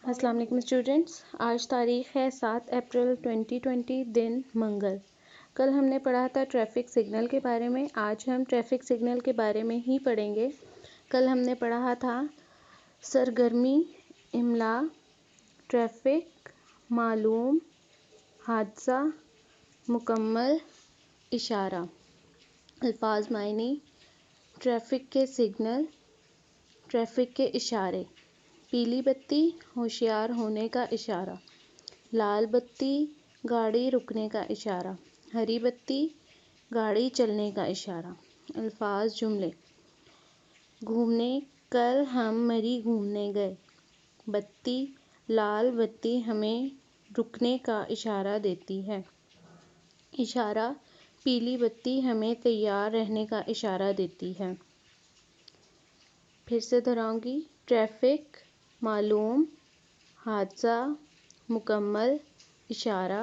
السلام علیکم اسٹوڈنٹس، آج تاریخ ہے 7 اپریل 2020 دن منگل۔ کل ہم نے پڑھا تھا ٹریفک سگنل کے بارے میں، آج ہم ٹریفک سگنل کے بارے میں ہی پڑھیں گے۔ کل ہم نے پڑھا تھا سرگرمی، املا، ٹریفک، معلوم، حادثہ، مکمل، اشارہ۔ الفاظ معنی: ٹریفک کے سگنل، ٹریفک کے اشارے۔ پیلی بتی، ہوشیار ہونے کا اشارہ۔ لال بتی، گاڑی رکنے کا اشارہ۔ ہری بتی، گاڑی چلنے کا اشارہ۔ الفاظ جملے: گھومنے، کل ہم مری گھومنے گئے۔ بتی، لال بتی ہمیں رکنے کا اشارہ دیتی ہے۔ اشارہ، پیلی بتی ہمیں تیار رہنے کا اشارہ دیتی ہے۔ پھر سے دہراؤں گی: ٹریفک، معلوم، حادثہ، مکمل، اشارہ۔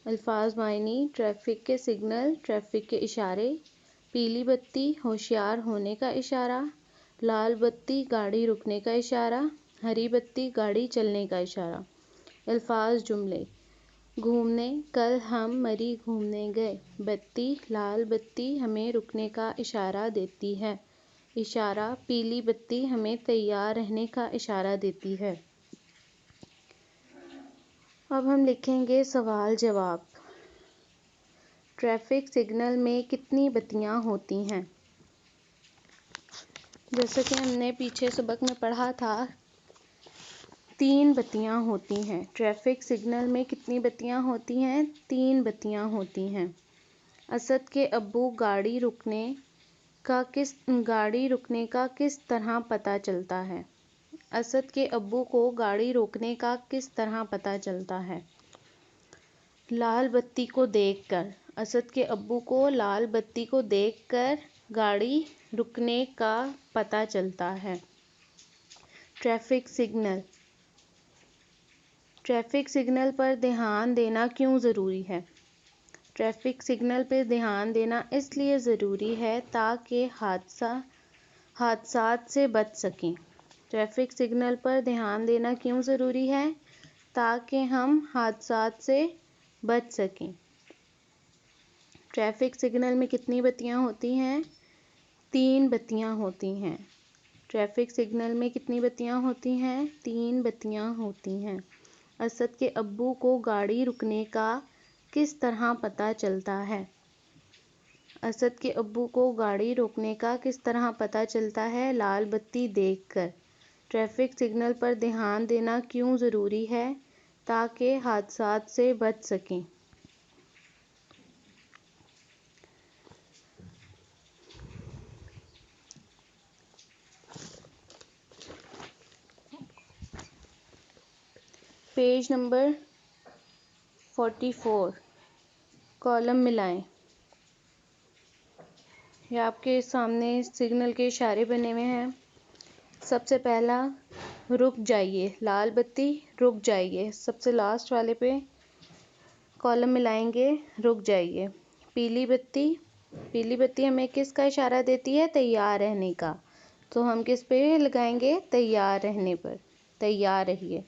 الفاظ معنی: ٹریفک کے سگنل، ٹریفک کے اشارے۔ پیلی بتی، ہوشیار ہونے کا اشارہ۔ لال بتی، گاڑی رکنے کا اشارہ۔ ہری بتی، گاڑی چلنے کا اشارہ۔ الفاظ جملے: گھومنے، کل ہم مری گھومنے گئے۔ بتی، لال بتی ہمیں رکنے کا اشارہ دیتی ہے۔ اشارہ، پیلی بتی ہمیں تیار رہنے کا اشارہ دیتی ہے۔ اب ہم لکھیں گے سوال جواب۔ ٹریفک سگنل میں کتنی بتیاں ہوتی ہیں؟ جیسا کہ ہم نے پیچھے سبق میں پڑھا تھا، 3 بتیاں ہوتی ہیں۔ ٹریفک سگنل میں کتنی بتیاں ہوتی ہیں؟ 3 بتیاں ہوتی ہیں۔ اسد کے ابو گاڑی رکنے کا کس طرح پتہ چلتا ہے؟ اسد کے ابو کو گاڑی روکنے کا کس طرح پتہ چلتا ہے؟ لال بتی کو دیکھ کر۔ اسد کے ابو کو لال بتی کو دیکھ کر گاڑی رکنے کا پتہ چلتا ہے۔ Traffic signal. ٹریفک سگنل پر دھیان دینا کیوں ضروری ہے؟ ٹریفک سگنل پر دھیان دینا اس لیے ضروری ہے تاکہ حادثات سے بچ سکیں۔ ٹریفک سگنل پر دھیان دینا کیوں ضروری ہے؟ تاکہ ہم حادثات سے بچ سکیں۔ ٹریفک سگنل میں کتنی بتیاں ہوتی ہیں؟ 3 بتیاں ہوتی ہیں۔ ٹریفک سگنل میں کتنی بتیاں ہوتی ہیں؟ 3 بتیاں ہوتی ہیں۔ اسد کے ابو کو گاڑی رکنے کا کس طرح پتہ چلتا ہے؟ اسد کے ابو کو گاڑی روکنے کا کس طرح پتہ چلتا ہے؟ لال بتی دیکھ کر۔ ٹریفک سگنل پر دھیان دینا کیوں ضروری ہے؟ تاکہ حادثات سے بچ سکیں۔ پیج نمبر 44، کالم ملائیں۔ یہ آپ کے سامنے سگنل کے اشارے بنے ہوئے ہیں۔ سب سے پہلا، رک جائیے، لال بتی، رک جائیے۔ سب سے لاسٹ والے پہ کالم ملائیں گے، رک جائیے۔ پیلی بتی ہمیں کس کا اشارہ دیتی ہے؟ تیار رہنے کا۔ تو ہم کس پہ لگائیں گے؟ تیار رہنے پر، تیار رہیے۔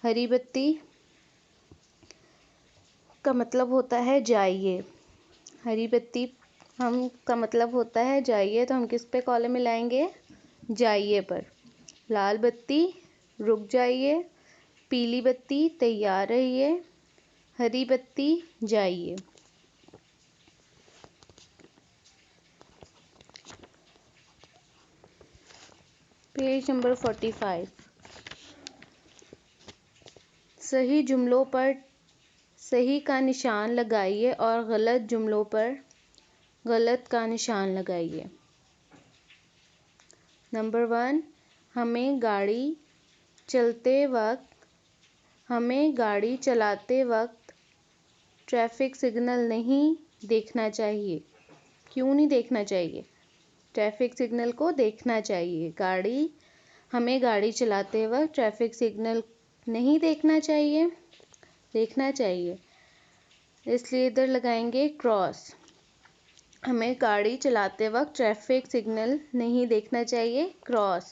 ہری بتی کا مطلب ہوتا ہے جائیے۔ ہری بتی کا مطلب ہوتا ہے جائیے، تو ہم کس پہ کالم ملائیں گے؟ جائیے پر۔ لال بتی، رک جائیے۔ پیلی بتی، تیار رہیے۔ ہری بتی، جائیے۔ پیج نمبر 45، صحیح جملوں پر صحیح کا نشان لگائیے اور غلط جملوں پر غلط کا نشان لگائیے۔ نمبر 1، ہمیں گاڑی چلاتے وقت ٹریفک سگنل نہیں دیکھنا چاہیے۔ کیوں نہیں دیکھنا چاہیے؟ ٹریفک سگنل کو دیکھنا چاہیے۔ ہمیں گاڑی چلاتے وقت ٹریفک سگنل نہیں دیکھنا چاہیے، دیکھنا چاہیے، اس لیے ادھر لگائیں گے کراس۔ ہمیں گاڑی چلاتے وقت ٹریفک سگنل نہیں دیکھنا چاہیے، کراس۔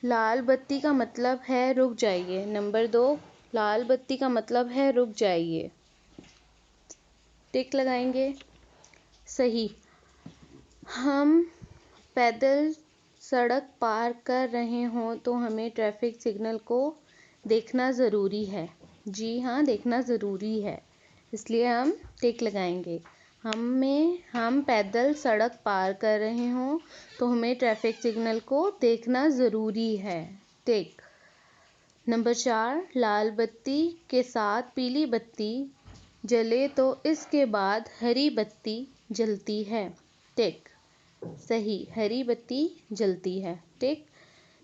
لال بتی کا مطلب ہے رک جائیے. نمبر 2 لال بتی کا مطلب ہے رک جائیے. ٹک لگائیں گے. صحیح. ہم پیدل سڑک پار کر رہے ہوں تو ہمیں ٹریفک سگنل کو دیکھنا ضروری ہے. جی ہاں، دیکھنا ضروری ہے، اس لیے ہم ٹک لگائیں گے. ہم پیدل سڑک پار کر رہے ہوں تو ہمیں ٹریفک سگنل کو دیکھنا ضروری ہے. ٹک. نمبر 4 لال بتی کے ساتھ پیلی بتی جلے تو اس کے بعد ہری بتی جلتی ہے. ٹک. صحیح، ہری بتی جلتی ہے. ٹک.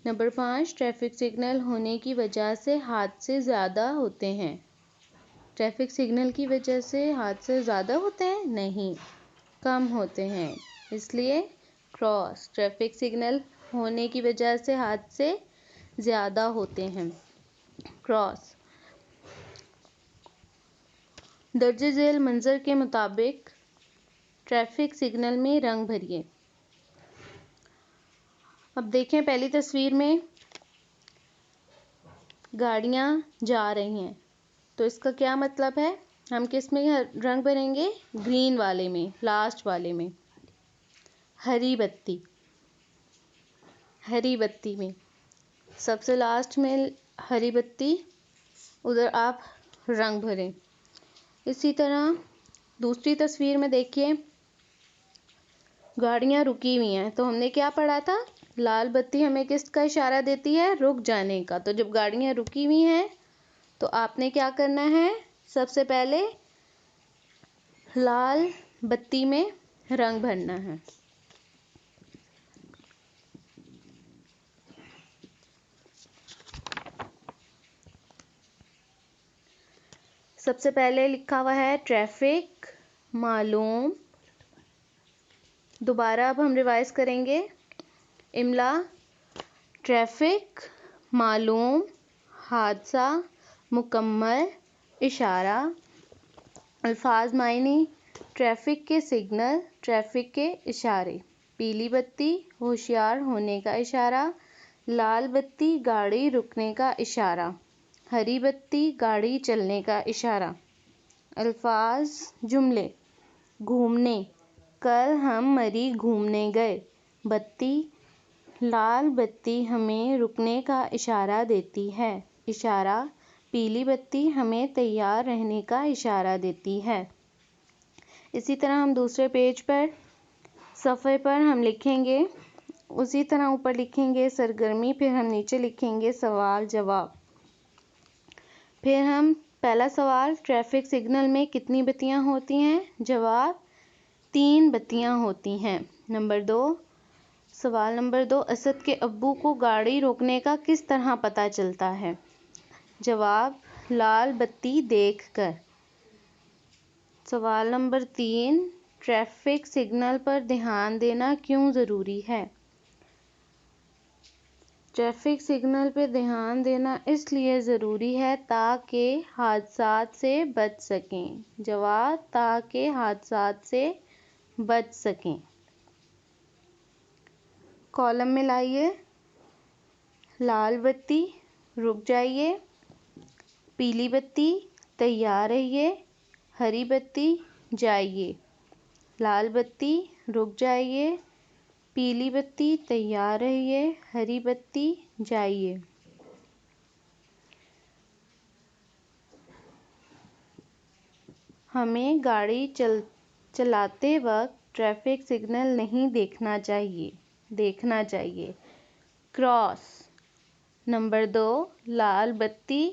نمبر 5 ٹریفک سگنل ہونے کی وجہ سے حادثے زیادہ ہوتے ہیں. ٹریفک سگنل کی وجہ سے حادثے زیادہ ہوتے ہیں؟ نہیں، کم ہوتے ہیں. اس لیے کراس. ٹریفک سگنل ہونے کی وجہ سے حادثے زیادہ ہوتے ہیں. کراس. درج ذیل منظر کے مطابق ٹریفک سگنل میں رنگ بھریے. اب دیکھیں پہلی تصویر میں گاڑیاں جا رہی ہیں، تو اس کا کیا مطلب ہے؟ ہم کس میں رنگ بھریں گے؟ گرین والے میں، لاسٹ والے میں. ہری بتی. ہری بتی میں سب سے لاسٹ میں ہری بتی، ادھر آپ رنگ بھریں. اسی طرح دوسری تصویر میں دیکھیے گاڑیاں رکی ہوئی ہیں، تو ہم نے کیا پڑھا تھا؟ لال بتی ہمیں کس کا اشارہ دیتی ہے؟ رک جانے کا. تو جب گاڑیاں رکی ہوئی ہیں تو آپ نے کیا کرنا ہے؟ سب سے پہلے لال بتی میں رنگ بھرنا ہے. سب سے پہلے لکھا ہوا ہے ٹریفک معلوم. دوبارہ اب ہم ریوائز کریں گے. املا ٹریفک معلوم، حادثہ مکمل، اشارہ. الفاظ معنی ٹریفک کے سگنل، ٹریفک کے اشارے. پیلی بتی ہوشیار ہونے کا اشارہ، لال بتی گاڑی رکنے کا اشارہ، ہری بتی گاڑی چلنے کا اشارہ. الفاظ جملے گھومنے کل ہم مری گھومنے گئے. بتی لال بتی ہمیں رکنے کا اشارہ دیتی ہے. اشارہ پیلی بتی ہمیں تیار رہنے کا اشارہ دیتی ہے. اسی طرح ہم دوسرے پیج پر صفحے پر ہم لکھیں گے، اسی طرح اوپر لکھیں گے سرگرمی، پھر ہم نیچے لکھیں گے سوال جواب. پھر ہم پہلا سوال ٹریفک سگنل میں کتنی بتیاں ہوتی ہیں؟ جواب 3 بتیاں ہوتی ہیں. سوال نمبر 2 اسد کے ابو کو گاڑی روکنے کا کس طرح پتہ چلتا ہے؟ جواب لال بتی دیکھ کر. سوال نمبر 3 ٹریفک سگنل پر دھیان دینا کیوں ضروری ہے؟ ٹریفک سگنل پہ دھیان دینا اس لیے ضروری ہے تاکہ حادثات سے بچ سکیں. جواب تاکہ حادثات سے بچ سکیں. کالم میں لائیے. لال بتی رک جائیے، پیلی بتی تیار رہیے، ہری بتی جائیے. لال بتی رک جائیے، پیلی بتی تیار رہیے، ہری بتی جائیے. ہمیں گاڑی چلاتے وقت ٹریفک سگنل نہیں دیکھنا چاہیے. کراس. نمبر 2 لال بتی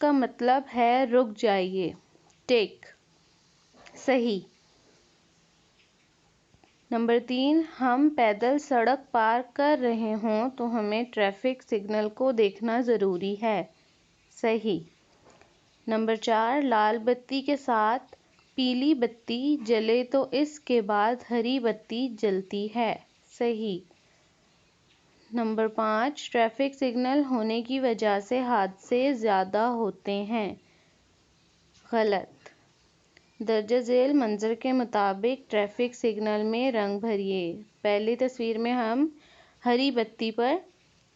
کا مطلب ہے رک جائیے. ٹک. صحیح. نمبر 3 ہم پیدل سڑک پار کر رہے ہوں تو ہمیں ٹریفک سگنل کو دیکھنا ضروری ہے. صحیح. نمبر 4 لال بتی کے ساتھ پیلی بتی جلے تو اس کے بعد ہری بتی جلتی ہے. صحیح. نمبر 5 ٹریفک سگنل ہونے کی وجہ سے حادثے زیادہ ہوتے ہیں. غلط. درج ذیل منظر کے مطابق ٹریفک سگنل میں رنگ بھریے. پہلی تصویر میں ہم ہری بتی پر